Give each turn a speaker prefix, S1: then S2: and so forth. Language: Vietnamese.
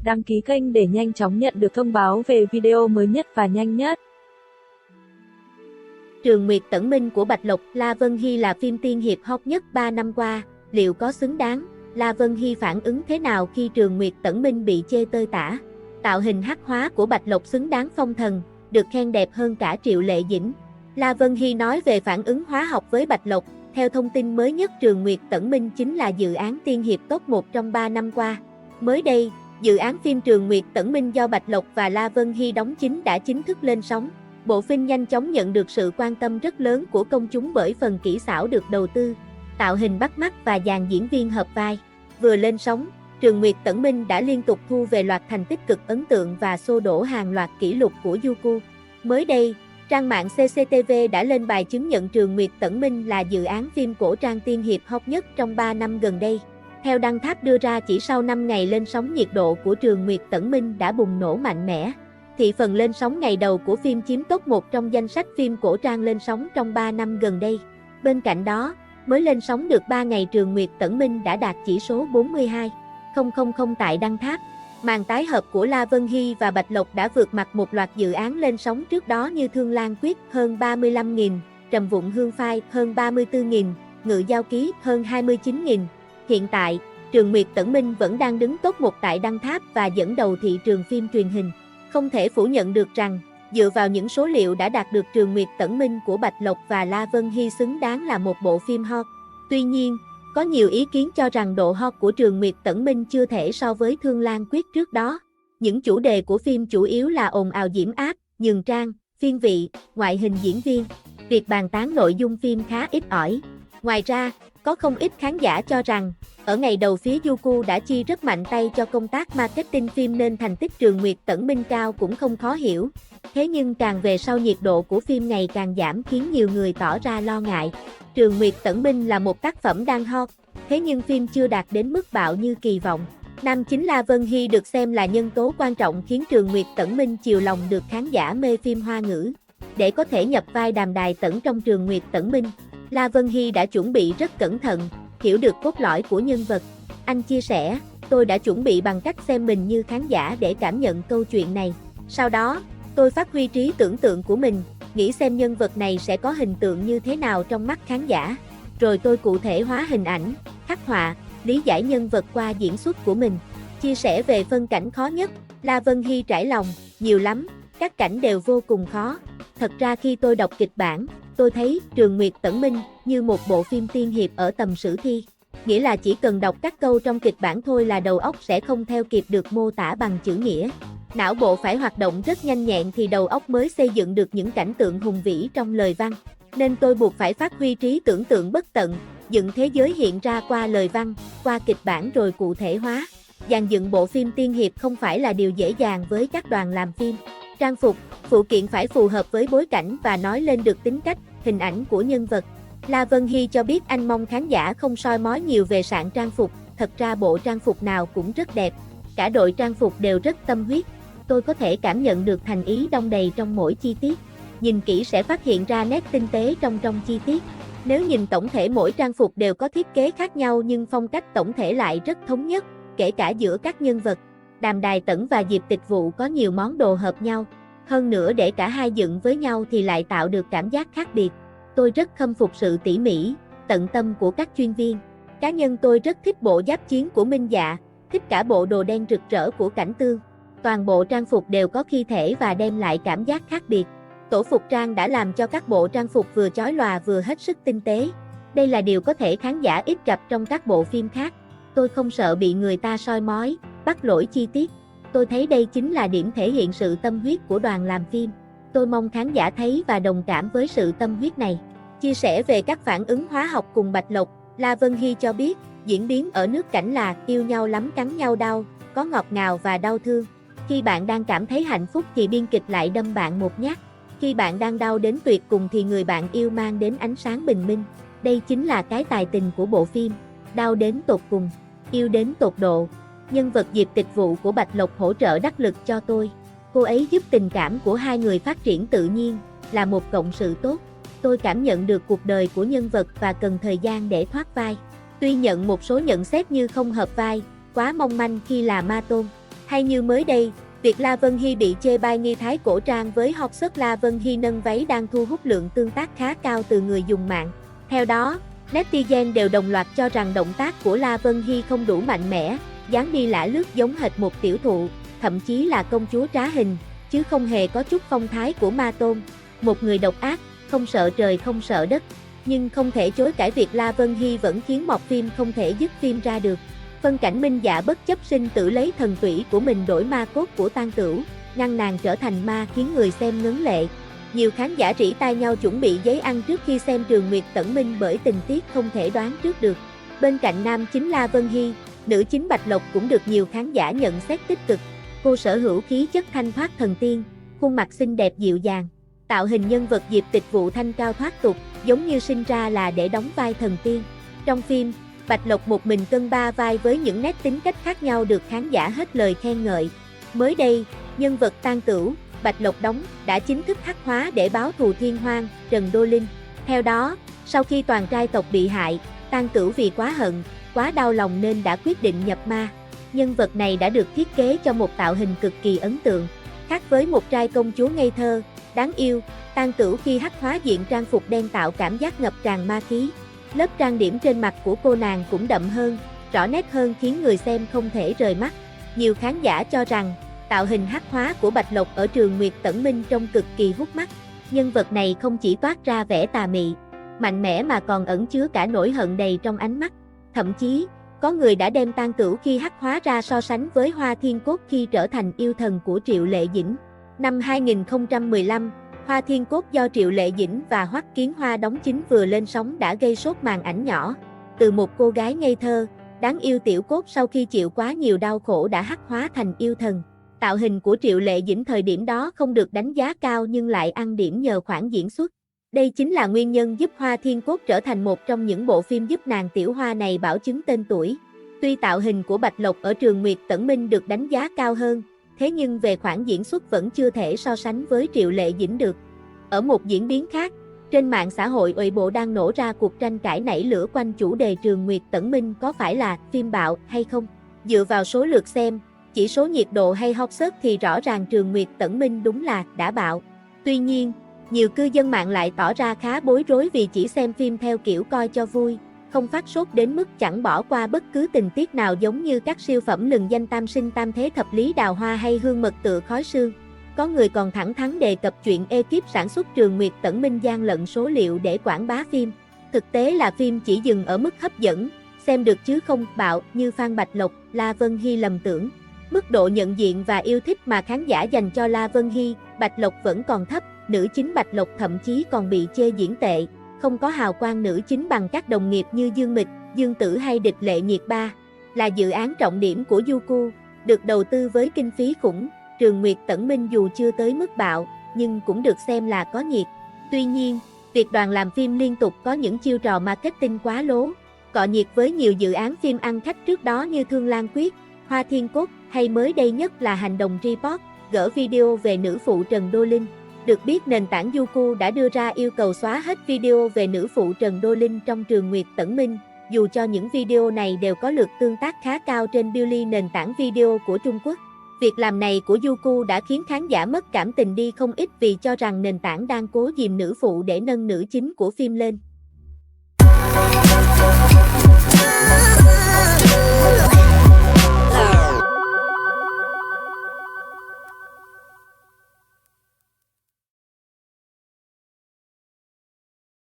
S1: đăng ký kênh để nhanh chóng nhận được thông báo về video mới nhất và nhanh nhất.
S2: Trường Nguyệt Tẩn Minh của Bạch Lộc, La Vân Hy là phim tiên hiệp hot nhất 3 năm qua, liệu có xứng đáng? La Vân Hy phản ứng thế nào khi Trường Nguyệt Tẩn Minh bị chê tơi tả? Tạo hình hắc hóa của Bạch Lộc xứng đáng phong thần, được khen đẹp hơn cả Triệu Lệ Dĩnh. La Vân Hy nói về phản ứng hóa học với Bạch Lộc. Theo thông tin mới nhất, Trường Nguyệt Tẩn Minh chính là dự án tiên hiệp top 1 trong 3 năm qua. Mới đây, dự án phim Trường Nguyệt Tẩn Minh do Bạch Lộc và La Vân Hy đóng chính đã chính thức lên sóng. Bộ phim nhanh chóng nhận được sự quan tâm rất lớn của công chúng bởi phần kỹ xảo được đầu tư, tạo hình bắt mắt và dàn diễn viên hợp vai. Vừa lên sóng, Trường Nguyệt Tẩn Minh đã liên tục thu về loạt thành tích cực ấn tượng và xô đổ hàng loạt kỷ lục của Youku. Mới đây, trang mạng CCTV đã lên bài chứng nhận Trường Nguyệt Tẩn Minh là dự án phim cổ trang tiên hiệp hot nhất trong 3 năm gần đây. Theo đăng tháp đưa ra, chỉ sau 5 ngày lên sóng, nhiệt độ của Trường Nguyệt Tẩn Minh đã bùng nổ mạnh mẽ. Thị phần lên sóng ngày đầu của phim chiếm top 1 trong danh sách phim cổ trang lên sóng trong 3 năm gần đây. Bên cạnh đó, mới lên sóng được 3 ngày, Trường Nguyệt Tẩn Minh đã đạt chỉ số 42,000 tại đăng tháp. Màn tái hợp của La Vân Hy và Bạch Lộc đã vượt mặt một loạt dự án lên sóng trước đó như Thương Lan Quyết hơn 35.000, Trầm Vụng Hương Phai hơn 34.000, Ngự Giao Ký hơn 29.000. Hiện tại, Trường Nguyệt Tẩn Minh vẫn đang đứng top 1 tại đăng tháp và dẫn đầu thị trường phim truyền hình. Không thể phủ nhận được rằng, dựa vào những số liệu đã đạt được, Trường Nguyệt Tẩn Minh của Bạch Lộc và La Vân Hy xứng đáng là một bộ phim hot. Tuy nhiên, có nhiều ý kiến cho rằng độ hot của Trường Nguyệt Tẩn Minh chưa thể so với Thương Lan Quyết trước đó. Những chủ đề của phim chủ yếu là ồn ào diễm áp, nhường trang, phiên vị, ngoại hình diễn viên. Việc bàn tán nội dung phim khá ít ỏi. Ngoài ra, có không ít khán giả cho rằng, ở ngày đầu phía Youku đã chi rất mạnh tay cho công tác marketing phim nên thành tích Trường Nguyệt Tẩn Minh cao cũng không khó hiểu. Thế nhưng càng về sau, nhiệt độ của phim ngày càng giảm khiến nhiều người tỏ ra lo ngại. Trường Nguyệt Tẩn Minh là một tác phẩm đang hot, thế nhưng phim chưa đạt đến mức bạo như kỳ vọng. Nam chính La Vân Hy được xem là nhân tố quan trọng khiến Trường Nguyệt Tẩn Minh chiều lòng được khán giả mê phim Hoa ngữ. Để có thể nhập vai Đàm Đài Tẩn trong Trường Nguyệt Tẩn Minh, La Vân Hy đã chuẩn bị rất cẩn thận, hiểu được cốt lõi của nhân vật. Anh chia sẻ, tôi đã chuẩn bị bằng cách xem mình như khán giả để cảm nhận câu chuyện này. Sau đó, tôi phát huy trí tưởng tượng của mình, nghĩ xem nhân vật này sẽ có hình tượng như thế nào trong mắt khán giả. Rồi tôi cụ thể hóa hình ảnh, khắc họa, lý giải nhân vật qua diễn xuất của mình. Chia sẻ về phân cảnh khó nhất, La Vân Hy trải lòng, nhiều lắm, các cảnh đều vô cùng khó. Thật ra khi tôi đọc kịch bản, tôi thấy Trường Nguyệt Tẩn Minh như một bộ phim tiên hiệp ở tầm sử thi. Nghĩa là chỉ cần đọc các câu trong kịch bản thôi là đầu óc sẽ không theo kịp được mô tả bằng chữ nghĩa. Não bộ phải hoạt động rất nhanh nhẹn thì đầu óc mới xây dựng được những cảnh tượng hùng vĩ trong lời văn. Nên tôi buộc phải phát huy trí tưởng tượng bất tận, dựng thế giới hiện ra qua lời văn, qua kịch bản rồi cụ thể hóa. Dàn dựng bộ phim tiên hiệp không phải là điều dễ dàng với các đoàn làm phim. Trang phục, phụ kiện phải phù hợp với bối cảnh và nói lên được tính cách, hình ảnh của nhân vật. La Vân Hy cho biết anh mong khán giả không soi mói nhiều về sạn trang phục, thật ra bộ trang phục nào cũng rất đẹp. Cả đội trang phục đều rất tâm huyết. Tôi có thể cảm nhận được thành ý đong đầy trong mỗi chi tiết. Nhìn kỹ sẽ phát hiện ra nét tinh tế trong chi tiết. Nếu nhìn tổng thể, mỗi trang phục đều có thiết kế khác nhau nhưng phong cách tổng thể lại rất thống nhất, kể cả giữa các nhân vật. Đàm Đài Tẩn và Diệp Tịch Vụ có nhiều món đồ hợp nhau. Hơn nữa để cả hai dựng với nhau thì lại tạo được cảm giác khác biệt. Tôi rất khâm phục sự tỉ mỉ, tận tâm của các chuyên viên. Cá nhân tôi rất thích bộ giáp chiến của Minh Dạ, thích cả bộ đồ đen rực rỡ của Cảnh Tương. Toàn bộ trang phục đều có khí thể và đem lại cảm giác khác biệt. Tổ phục trang đã làm cho các bộ trang phục vừa chói lòa vừa hết sức tinh tế. Đây là điều có thể khán giả ít gặp trong các bộ phim khác. Tôi không sợ bị người ta soi mói, bắt lỗi chi tiết. Tôi thấy đây chính là điểm thể hiện sự tâm huyết của đoàn làm phim. Tôi mong khán giả thấy và đồng cảm với sự tâm huyết này. Chia sẻ về các phản ứng hóa học cùng Bạch Lộc, La Vân Hy cho biết, diễn biến ở nước cảnh là yêu nhau lắm cắn nhau đau, có ngọt ngào và đau thương. Khi bạn đang cảm thấy hạnh phúc thì biên kịch lại đâm bạn một nhát. Khi bạn đang đau đến tuyệt cùng thì người bạn yêu mang đến ánh sáng bình minh. Đây chính là cái tài tình của bộ phim. Đau đến tột cùng, yêu đến tột độ. Nhân vật Diệp Tịch Vụ của Bạch Lộc hỗ trợ đắc lực cho tôi. Cô ấy giúp tình cảm của hai người phát triển tự nhiên, là một cộng sự tốt. Tôi cảm nhận được cuộc đời của nhân vật và cần thời gian để thoát vai. Tuy nhận một số nhận xét như không hợp vai, quá mong manh khi là ma tôn. Hay như mới đây, việc La Vân Hy bị chê bai nghi thái cổ trang với hot search La Vân Hy nâng váy đang thu hút lượng tương tác khá cao từ người dùng mạng. Theo đó, netizen đều đồng loạt cho rằng động tác của La Vân Hy không đủ mạnh mẽ, dáng đi lả lướt giống hệt một tiểu thụ, thậm chí là công chúa trá hình, chứ không hề có chút phong thái của ma tôn. Một người độc ác, không sợ trời không sợ đất. Nhưng không thể chối cãi việc La Vân Hy vẫn khiến mọt phim không thể dứt phim ra được. Phân cảnh Minh Dạ bất chấp sinh tử lấy thần tủy của mình đổi ma cốt của Tang Tửu, ngăn nàng trở thành ma khiến người xem ngấn lệ. Nhiều khán giả rỉ tai nhau chuẩn bị giấy ăn trước khi xem Trường Nguyệt Tẩn Minh bởi tình tiết không thể đoán trước được. Bên cạnh nam chính La Vân Hy, nữ chính Bạch Lộc cũng được nhiều khán giả nhận xét tích cực. Cô sở hữu khí chất thanh thoát thần tiên, khuôn mặt xinh đẹp dịu dàng. Tạo hình nhân vật Diệp Tịch Vụ thanh cao thoát tục, giống như sinh ra là để đóng vai thần tiên. Trong phim, Bạch Lộc một mình cân ba vai với những nét tính cách khác nhau được khán giả hết lời khen ngợi. Mới đây, nhân vật Tang Tửu, Bạch Lộc đóng, đã chính thức hắc hóa để báo thù Thiên Hoang, Trần Đô Linh. Theo đó, sau khi toàn trai tộc bị hại, Tang Tửu vì quá hận, quá đau lòng nên đã quyết định nhập ma. Nhân vật này đã được thiết kế cho một tạo hình cực kỳ ấn tượng. Khác với một trai công chúa ngây thơ, đáng yêu, Tang Tửu khi hắc hóa diện trang phục đen tạo cảm giác ngập tràn ma khí. Lớp trang điểm trên mặt của cô nàng cũng đậm hơn, rõ nét hơn khiến người xem không thể rời mắt. Nhiều khán giả cho rằng, tạo hình hắc hóa của Bạch Lộc ở Trường Nguyệt Tẩn Minh trông cực kỳ hút mắt. Nhân vật này không chỉ toát ra vẻ tà mị, mạnh mẽ mà còn ẩn chứa cả nỗi hận đầy trong ánh mắt. Thậm chí, có người đã đem Tang Tửu khi hắc hóa ra so sánh với Hoa Thiên Cốt khi trở thành yêu thần của Triệu Lệ Dĩnh. Năm 2015, Hoa Thiên Cốt do Triệu Lệ Dĩnh và Hoắc Kiến Hoa đóng chính vừa lên sóng đã gây sốt màn ảnh nhỏ. Từ một cô gái ngây thơ, đáng yêu tiểu cốt sau khi chịu quá nhiều đau khổ đã hắc hóa thành yêu thần. Tạo hình của Triệu Lệ Dĩnh thời điểm đó không được đánh giá cao nhưng lại ăn điểm nhờ khoản diễn xuất. Đây chính là nguyên nhân giúp Hoa Thiên Cốt trở thành một trong những bộ phim giúp nàng tiểu hoa này bảo chứng tên tuổi. Tuy tạo hình của Bạch Lộc ở Trường Nguyệt Tẩn Minh được đánh giá cao hơn, thế nhưng về khoản diễn xuất vẫn chưa thể so sánh với Triệu Lệ Dĩnh được. Ở một diễn biến khác, trên mạng xã hội Weibo đang nổ ra cuộc tranh cãi nảy lửa quanh chủ đề Trường Nguyệt Tẩn Minh có phải là phim bạo hay không. Dựa vào số lượt xem, chỉ số nhiệt độ hay hot search thì rõ ràng Trường Nguyệt Tẩn Minh đúng là đã bạo. Tuy nhiên, nhiều cư dân mạng lại tỏ ra khá bối rối vì chỉ xem phim theo kiểu coi cho vui, không phát sốt đến mức chẳng bỏ qua bất cứ tình tiết nào giống như các siêu phẩm lừng danh Tam Sinh Tam Thế Thập Lý Đào Hoa hay Hương Mật Tựa Khói Sương. Có người còn thẳng thắn đề cập chuyện ekip sản xuất Trường Nguyệt Tẩn Minh gian lận số liệu để quảng bá phim. Thực tế là phim chỉ dừng ở mức hấp dẫn, xem được chứ không bạo như Phan Bạch Lộc, La Vân Hy lầm tưởng. Mức độ nhận diện và yêu thích mà khán giả dành cho La Vân Hy, Bạch Lộc vẫn còn thấp, nữ chính Bạch Lộc thậm chí còn bị chê diễn tệ, không có hào quang nữ chính bằng các đồng nghiệp như Dương Mịch, Dương Tử hay Địch Lệ Nhiệt Ba. Là dự án trọng điểm của Youku, được đầu tư với kinh phí khủng, Trường Nguyệt Tẩn Minh dù chưa tới mức bạo, nhưng cũng được xem là có nhiệt. Tuy nhiên, việc đoàn làm phim liên tục có những chiêu trò marketing quá lố, cọ nhiệt với nhiều dự án phim ăn khách trước đó như Thương Lan Quyết, Hoa Thiên Cốt, hay mới đây nhất là Hành động Report, gỡ video về nữ phụ Trần Đô Linh. Được biết nền tảng Youku đã đưa ra yêu cầu xóa hết video về nữ phụ Trần Đô Linh trong Trường Nguyệt Tẩn Minh, dù cho những video này đều có lượt tương tác khá cao trên Billy nền tảng video của Trung Quốc. Việc làm này của Youku đã khiến khán giả mất cảm tình đi không ít vì cho rằng nền tảng đang cố dìm nữ phụ để nâng nữ chính của phim lên.